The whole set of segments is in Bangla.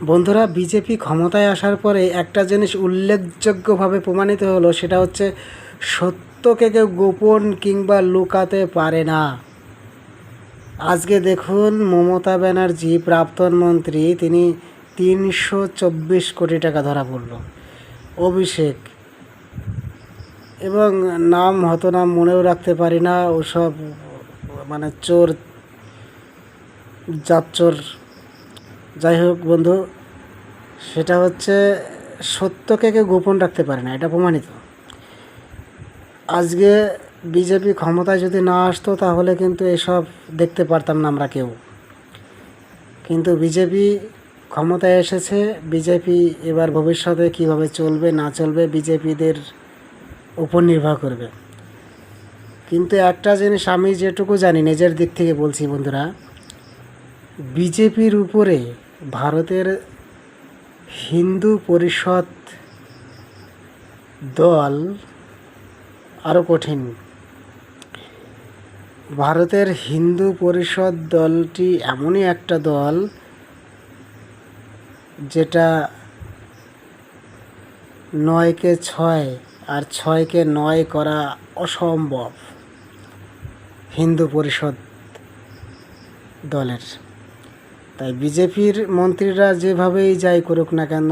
বন্ধুরা, বিজেপি ক্ষমতায় আসার পরে একটা জিনিস উল্লেখযোগ্যভাবে প্রমাণিত হলো, সেটা হচ্ছে সত্যকে কেউ গোপন কিংবা লুকাতে পারে না। আজকে দেখুন, মমতা ব্যানার্জি প্রাক্তন মন্ত্রী, তিনি 324 কোটি টাকা ধরা পড়ল। অভিষেক এবং নাম হয়তো নাম মনেও রাখতে পারি না, ওসব মানে চোর জাতচোর। যাই হোক বন্ধু, সেটা হচ্ছে সত্যকে কেউ গোপন রাখতে পারে না, এটা প্রমাণিত। আজকে বিজেপি ক্ষমতায় যদি না আসতো তাহলে কিন্তু এসব দেখতে পারতাম না আমরা কেউ। কিন্তু বিজেপি ক্ষমতায় এসেছে। বিজেপি এবার ভবিষ্যতে কিভাবে চলবে না চলবে বিজেপিদের উপর নির্ভর করবে। কিন্তু একটা জিনিস আমি যেটুকু জানি, নিজের দিক থেকে বলছি বন্ধুরা, বিজেপির উপরে ভারতের হিন্দু পরিষদ দল আরও কঠিন। ভারতের হিন্দু পরিষদ দলটি এমনই একটা দল যেটা 9কে 6 আর 6কে 9 করা অসম্ভব হিন্দু পরিষদ দলের। তাই বিজেপির মন্ত্রীরা যেভাবেই যাই করুক না কেন,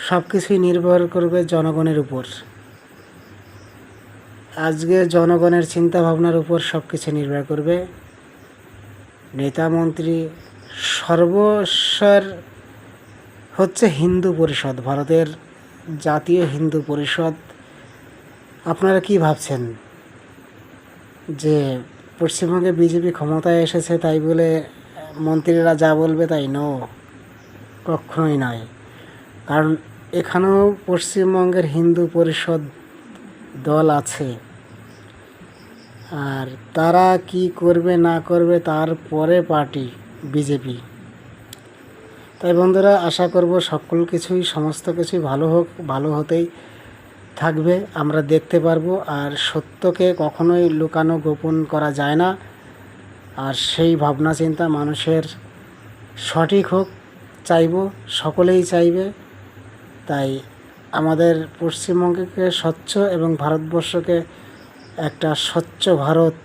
সব কিছুই নির্ভর করবে জনগণের উপর। আজকে জনগণের চিন্তা ভাবনার উপর সব কিছু নির্ভর করবে। নেতা মন্ত্রী সর্বস্বর হচ্ছে হিন্দু পরিষদ, ভারতের জাতীয় হিন্দু পরিষদ। আপনারা কি ভাবছেন যে পশ্চিমবঙ্গে বিজেপি ক্ষমতায় এসেছে তাই বলে মন্ত্রীরা যা বলবে তাই? কখনোই নয়। কারণ এখানেও পশ্চিমবঙ্গের হিন্দু পরিষদ দল আছে, আর তারা কি করবে না করবে তারপরে পার্টি বিজেপি। তাই বন্ধুরা, আশা করব সকল কিছুই, সমস্ত কিছুই ভালো হোক, ভালো হতেই থাকবে, আমরা দেখতে পারবো। আর সত্যকে কখনোই লুকানো গোপন করা যায় না। আর সেই ভাবনা চিন্তা মানুষের সঠিক হোক চাইব, সকলেই চাইবে। তাই আমাদের পশ্চিমবঙ্গকে স্বচ্ছ এবং ভারতবর্ষকে একটা স্বচ্ছ ভারত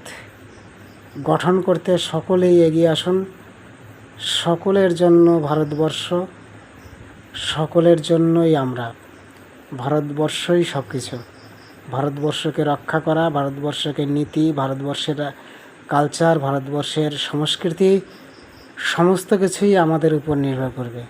গঠন করতে সকলেই এগিয়ে আসুন। সকলের জন্য ভারতবর্ষ, সকলের জন্যই আমরা। ভারতবর্ষই সব কিছু। ভারতবর্ষকে রক্ষা করা, ভারতবর্ষকে নীতি, ভারতবর্ষের কালচার, ভারতবর্ষের সংস্কৃতি, সমস্ত কিছুই আমাদের উপর নির্ভর করবে।